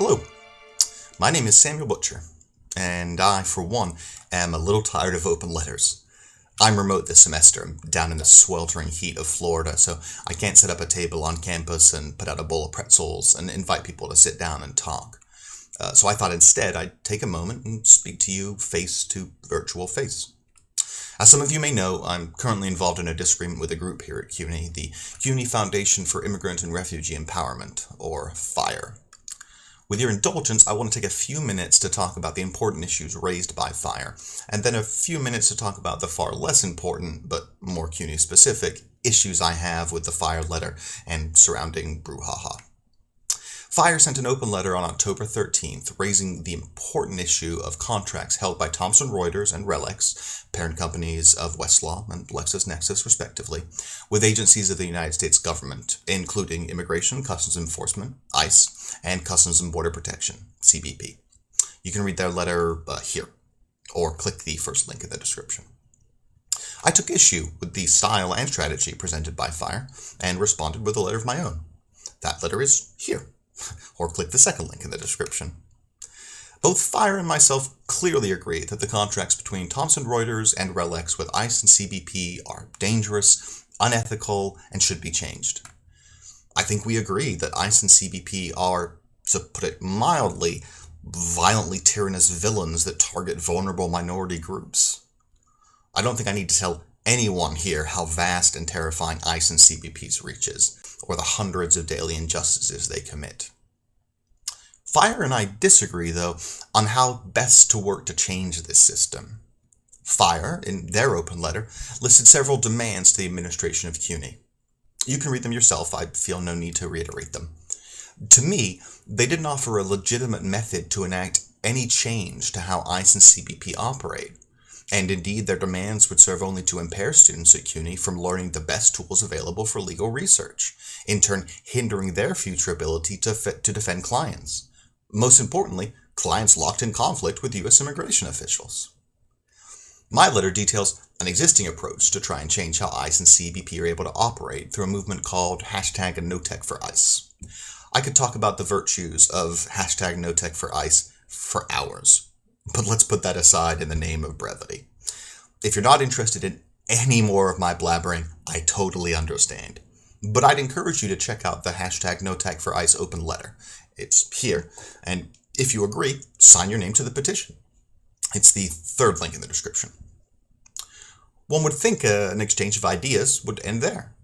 Hello, my name is Samuel Butcher, and I, for one, am a little tired of open letters. I'm remote this semester. I'm down in the sweltering heat of Florida, so I can't set up a table on campus and put out a bowl of pretzels and invite people to sit down and talk. So I thought instead I'd take a moment and speak to you face to virtual face. As some of you may know, I'm currently involved in a disagreement with a group here at CUNY, the CUNY Foundation for Immigrant and Refugee Empowerment, or FIRE. With your indulgence, I want to take a few minutes to talk about the important issues raised by FIRE, and then a few minutes to talk about the far less important, but more CUNY-specific, issues I have with the FIRE letter and surrounding brouhaha. FIRE sent an open letter on October 13th raising the important issue of contracts held by Thomson Reuters and RELX, parent companies of Westlaw and LexisNexis respectively, with agencies of the United States government, including Immigration and Customs Enforcement, ICE, and Customs and Border Protection, CBP. You can read their letter here, or click the first link in the description. I took issue with the style and strategy presented by FIRE and responded with a letter of my own. That letter is here, or click the second link in the description. Both FIRE and myself clearly agree that the contracts between Thomson Reuters and RELX with ICE and CBP are dangerous, unethical, and should be changed. I think we agree that ICE and CBP are, to put it mildly, violently tyrannous villains that target vulnerable minority groups. I don't think I need to tell anyone here how vast and terrifying ICE and CBP's reach is, or the hundreds of daily injustices they commit. FIRE and I disagree, though, on how best to work to change this system. FIRE, in their open letter, listed several demands to the administration of CUNY. You can read them yourself. I feel no need to reiterate them. To me, they didn't offer a legitimate method to enact any change to how ICE and CBP operate. And indeed, their demands would serve only to impair students at CUNY from learning the best tools available for legal research, in turn hindering their future ability to defend clients. Most importantly, clients locked in conflict with U.S. immigration officials. My letter details an existing approach to try and change how ICE and CBP are able to operate through a movement called #NoTechForIce. I could talk about the virtues of #NoTechForIce for hours, but let's put that aside in the name of brevity. If you're not interested in any more of my blabbering, I totally understand. But I'd encourage you to check out the #NoTechForIce open letter. It's here, and if you agree, sign your name to the petition. It's the third link in the description. One would think an exchange of ideas would end there.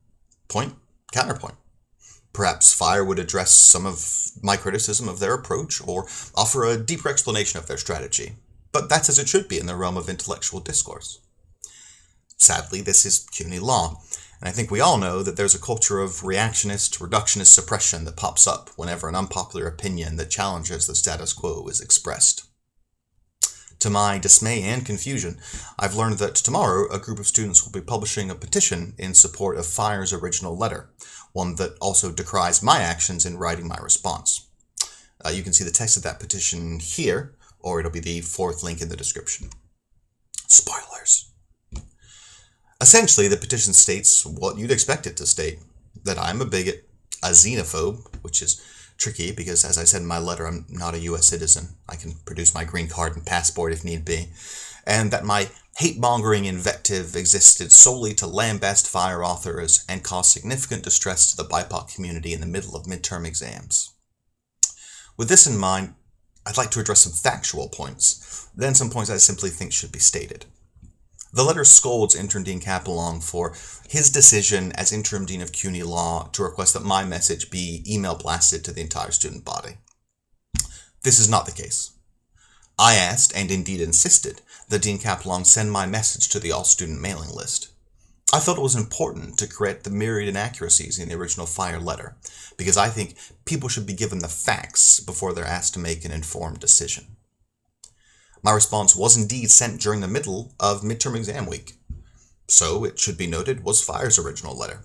Point, counterpoint. Perhaps FIRE would address some of my criticism of their approach or offer a deeper explanation of their strategy. But that's as it should be in the realm of intellectual discourse. Sadly, this is CUNY Law, and I think we all know that there's a culture of reactionist, reductionist suppression that pops up whenever an unpopular opinion that challenges the status quo is expressed. To my dismay and confusion, I've learned that tomorrow a group of students will be publishing a petition in support of FIRE's original letter, one that also decries my actions in writing my response. You can see the text of that petition here, or it'll be the fourth link in the description. Spoilers. Essentially, the petition states what you'd expect it to state, that I'm a bigot, a xenophobe, which is tricky because, as I said in my letter, I'm not a U.S. citizen. I can produce my green card and passport if need be, and that my hate-mongering invective existed solely to lambaste FIRE authors and cause significant distress to the BIPOC community in the middle of midterm exams. With this in mind, I'd like to address some factual points, then some points I simply think should be stated. The letter scolds Intern Dean Capelong for his decision as Interim Dean of CUNY Law to request that my message be email blasted to the entire student body. This is not the case. I asked, and indeed insisted, that Dean Capelong send my message to the all-student mailing list. I felt it was important to correct the myriad inaccuracies in the original FIRE letter, because I think people should be given the facts before they're asked to make an informed decision. My response was indeed sent during the middle of midterm exam week. So, it should be noted, was FIRE's original letter.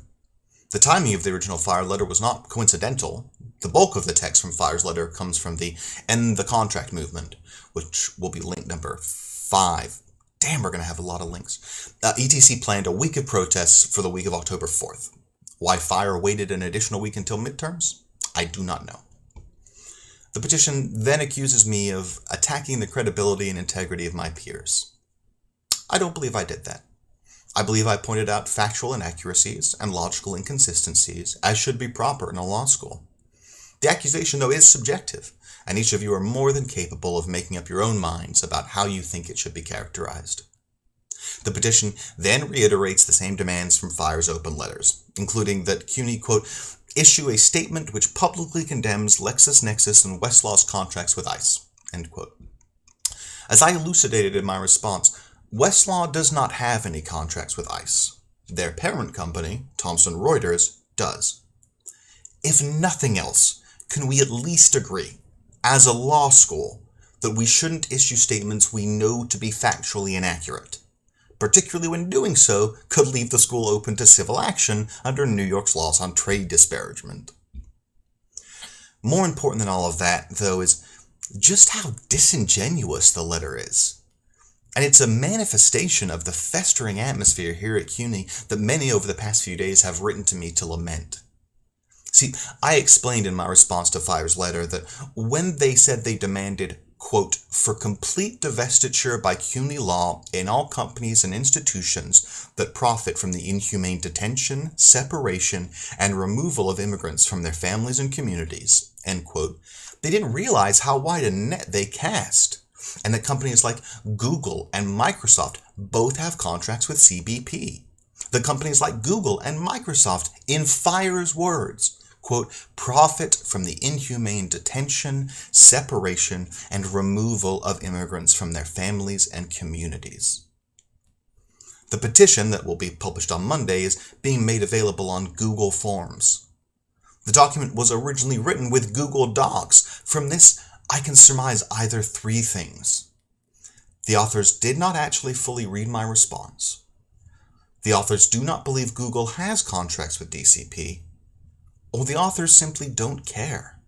The timing of the original FIRE letter was not coincidental. The bulk of the text from FIRE's letter comes from the End the Contract movement, which will be link number 5. Damn, we're going to have a lot of links. ETC planned a week of protests for the week of October 4th. Why FIRE waited an additional week until midterms? I do not know. The petition then accuses me of attacking the credibility and integrity of my peers. I don't believe I did that. I believe I pointed out factual inaccuracies and logical inconsistencies, as should be proper in a law school. The accusation, though, is subjective, and each of you are more than capable of making up your own minds about how you think it should be characterized. The petition then reiterates the same demands from Fire's open letters, including that CUNY, quote, issue a statement which publicly condemns LexisNexis and Westlaw's contracts with ICE, end quote. As I elucidated in my response, Westlaw does not have any contracts with ICE. Their parent company, Thomson Reuters, does. If nothing else, can we at least agree, as a law school, that we shouldn't issue statements we know to be factually inaccurate, particularly when doing so could leave the school open to civil action under New York's laws on trade disparagement? More important than all of that, though, is just how disingenuous the letter is. And it's a manifestation of the festering atmosphere here at CUNY that many over the past few days have written to me to lament. See, I explained in my response to Fire's letter that when they said they demanded, quote, for complete divestiture by CUNY Law in all companies and institutions that profit from the inhumane detention, separation, and removal of immigrants from their families and communities, end quote, they didn't realize how wide a net they cast, and that companies like Google and Microsoft both have contracts with CBP. The companies like Google and Microsoft, in Fire's words, quote, profit from the inhumane detention, separation, and removal of immigrants from their families and communities. The petition that will be published on Monday is being made available on Google Forms. The document was originally written with Google Docs. From this, I can surmise either three things. The authors did not actually fully read my response. The authors do not believe Google has contracts with DCP, or the authors simply don't care.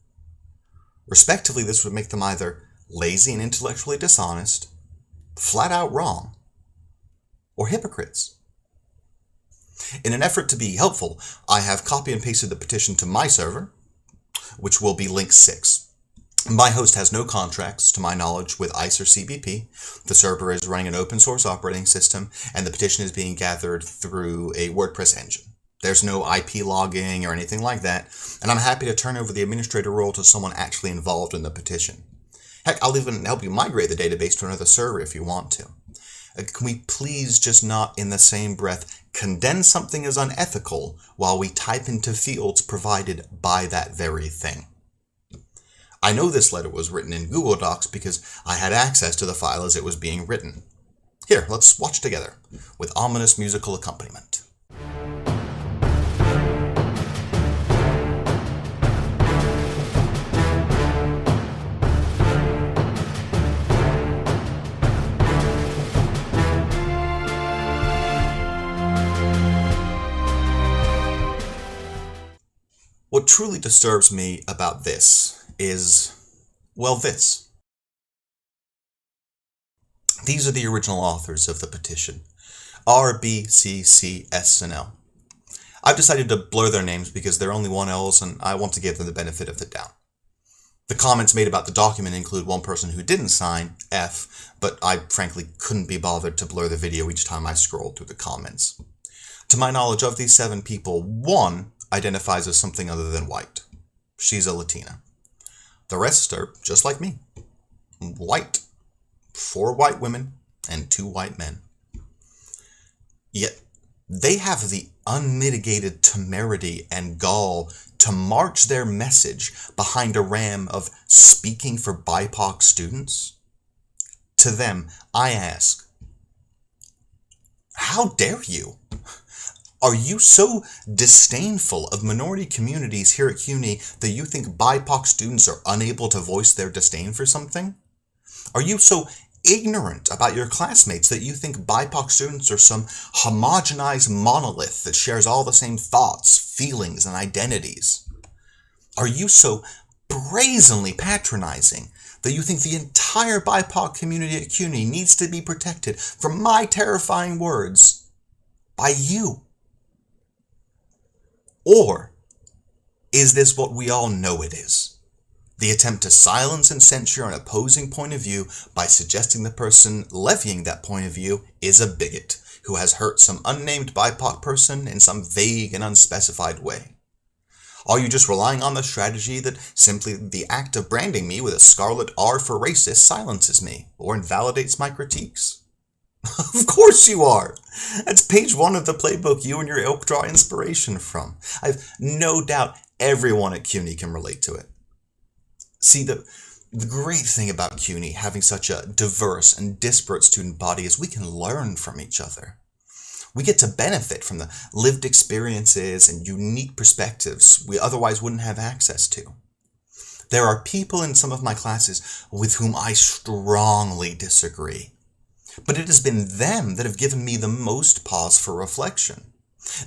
Respectively, this would make them either lazy and intellectually dishonest, flat out wrong, or hypocrites. In an effort to be helpful, I have copy and pasted the petition to my server, which will be link 6. My host has no contracts, to my knowledge, with ICE or CBP. The server is running an open source operating system, and the petition is being gathered through a WordPress engine. There's no IP logging or anything like that, and I'm happy to turn over the administrator role to someone actually involved in the petition. Heck, I'll even help you migrate the database to another server if you want to. Can we please just not, in the same breath, condemn something as unethical while we type into fields provided by that very thing? I know this letter was written in Google Docs because I had access to the file as it was being written. Here, let's watch together, with ominous musical accompaniment. What truly disturbs me about this is, well, this. These are the original authors of the petition, R, B, C, C, S, and L. I've decided to blur their names because they're only one L's and I want to give them the benefit of the doubt. The comments made about the document include one person who didn't sign, F, but I frankly couldn't be bothered to blur the video each time I scrolled through the comments. To my knowledge, of these 7 people, 1 identifies as something other than white. She's a Latina. The rest are just like me. White. 4 white women and 2 white men. Yet, they have the unmitigated temerity and gall to march their message behind a ram of speaking for BIPOC students. To them, I ask, how dare you? Are you so disdainful of minority communities here at CUNY that you think BIPOC students are unable to voice their disdain for something? Are you so ignorant about your classmates that you think BIPOC students are some homogenized monolith that shares all the same thoughts, feelings, and identities? Are you so brazenly patronizing that you think the entire BIPOC community at CUNY needs to be protected from my terrifying words by you? Or is this what we all know it is? The attempt to silence and censure an opposing point of view by suggesting the person levying that point of view is a bigot who has hurt some unnamed BIPOC person in some vague and unspecified way. Are you just relying on the strategy that simply the act of branding me with a scarlet R for racist silences me or invalidates my critiques? Of course you are! That's page 1 of the playbook you and your ilk draw inspiration from. I've no doubt everyone at CUNY can relate to it. See, the great thing about CUNY having such a diverse and disparate student body is we can learn from each other. We get to benefit from the lived experiences and unique perspectives we otherwise wouldn't have access to. There are people in some of my classes with whom I strongly disagree, but it has been them that have given me the most pause for reflection.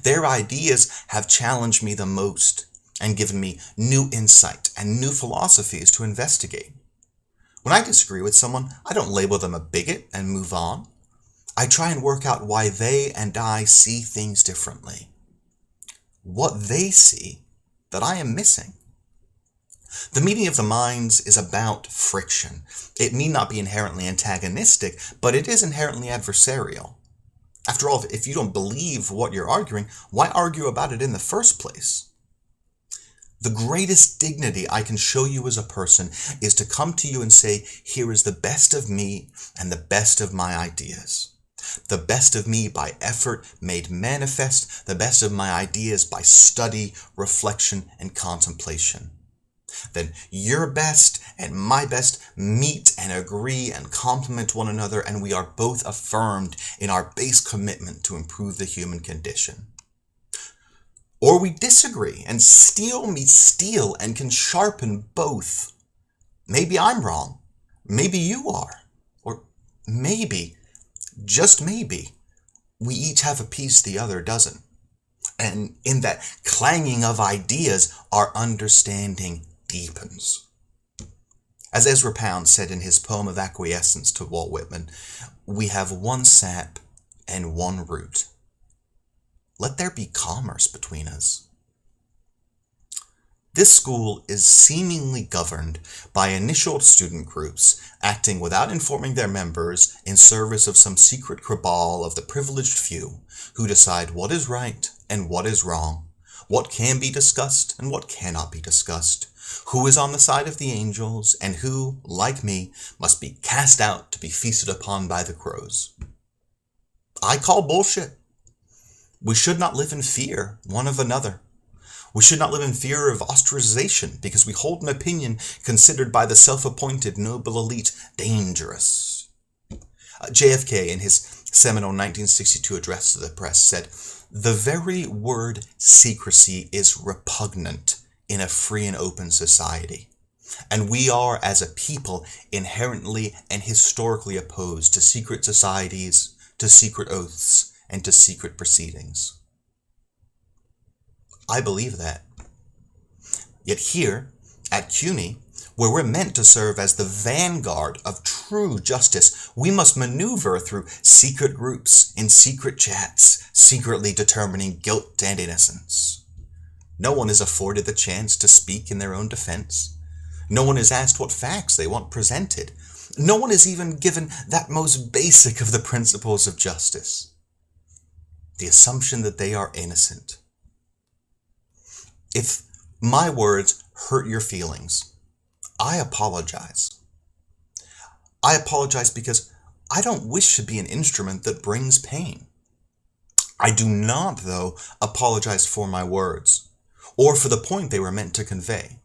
Their ideas have challenged me the most and given me new insight and new philosophies to investigate. When I disagree with someone, I don't label them a bigot and move on. I try and work out why they and I see things differently. What they see that I am missing. The meeting of the minds is about friction. It need not be inherently antagonistic, but it is inherently adversarial. After all, if you don't believe what you're arguing, why argue about it in the first place? The greatest dignity I can show you as a person is to come to you and say, here is the best of me and the best of my ideas. The best of me by effort made manifest, the best of my ideas by study, reflection, and contemplation. Then your best and my best meet and agree and complement one another, and we are both affirmed in our base commitment to improve the human condition. Or we disagree, and steel meets steel and can sharpen both. Maybe I'm wrong. Maybe you are. Or maybe, just maybe, we each have a piece the other doesn't. And in that clanging of ideas, our understanding deepens. As Ezra Pound said in his poem of acquiescence to Walt Whitman, we have one sap and one root. Let there be commerce between us. This school is seemingly governed by initial student groups acting without informing their members in service of some secret cabal of the privileged few who decide what is right and what is wrong, what can be discussed and what cannot be discussed, who is on the side of the angels and who, like me, must be cast out to be feasted upon by the crows. I call bullshit. We should not live in fear one of another. We should not live in fear of ostracization because we hold an opinion considered by the self-appointed noble elite dangerous. JFK, in his seminal 1962 address to the press, said, "The very word secrecy is repugnant in a free and open society, and we are, as a people, inherently and historically opposed to secret societies, to secret oaths, and to secret proceedings." I believe that. Yet here, at CUNY, where we're meant to serve as the vanguard of true justice, we must maneuver through secret groups in secret chats, secretly determining guilt and innocence. No one is afforded the chance to speak in their own defense. No one is asked what facts they want presented. No one is even given that most basic of the principles of justice, the assumption that they are innocent. If my words hurt your feelings, I apologize. I apologize because I don't wish to be an instrument that brings pain. I do not, though, apologize for my words, or for the point they were meant to convey.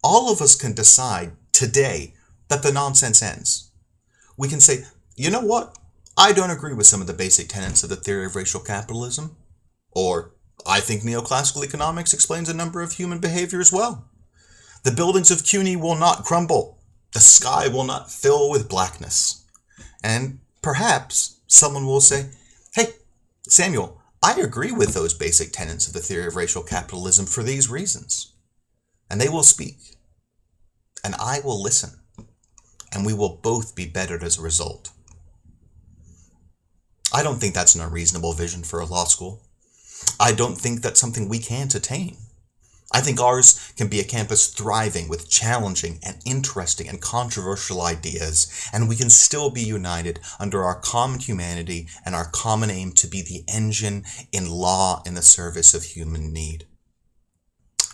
All of us can decide today that the nonsense ends. We can say, you know what? I don't agree with some of the basic tenets of the theory of racial capitalism. Or, I think neoclassical economics explains a number of human behavior as well. The buildings of CUNY will not crumble. The sky will not fill with blackness. And perhaps someone will say, hey, Samuel, I agree with those basic tenets of the theory of racial capitalism for these reasons. And they will speak. And I will listen. And we will both be bettered as a result. I don't think that's an unreasonable vision for a law school. I don't think that's something we can't attain. I think ours can be a campus thriving with challenging and interesting and controversial ideas, and we can still be united under our common humanity and our common aim to be the engine in law in the service of human need.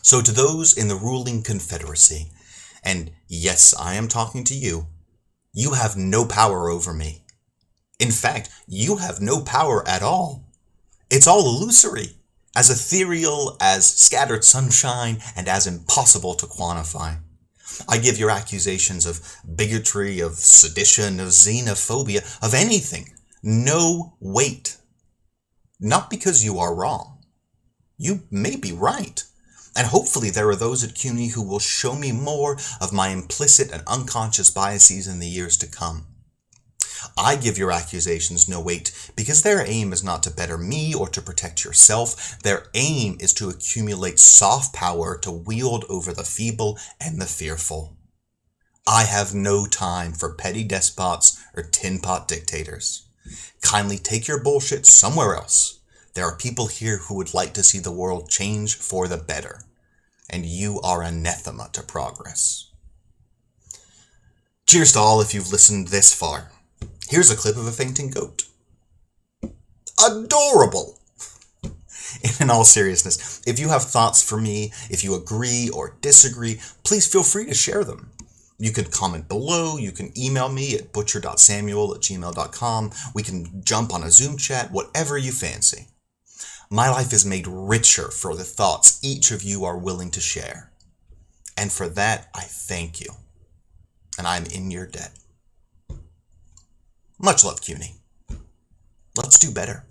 So to those in the ruling Confederacy, and yes, I am talking to you, you have no power over me. In fact, you have no power at all. It's all illusory, as ethereal as scattered sunshine and as impossible to quantify. I give your accusations of bigotry, of sedition, of xenophobia, of anything, no weight. Not because you are wrong. You may be right. And hopefully there are those at CUNY who will show me more of my implicit and unconscious biases in the years to come. I give your accusations no weight because their aim is not to better me or to protect yourself. Their aim is to accumulate soft power to wield over the feeble and the fearful. I have no time for petty despots or tin pot dictators. Kindly take your bullshit somewhere else. There are people here who would like to see the world change for the better, and you are anathema to progress. Cheers to all if you've listened this far. Here's a clip of a fainting goat. Adorable! In all seriousness, if you have thoughts for me, if you agree or disagree, please feel free to share them. You can comment below, you can email me at butcher.samuel@gmail.com, we can jump on a Zoom chat, whatever you fancy. My life is made richer for the thoughts each of you are willing to share. And for that, I thank you. And I'm in your debt. Much love, CUNY. Let's do better.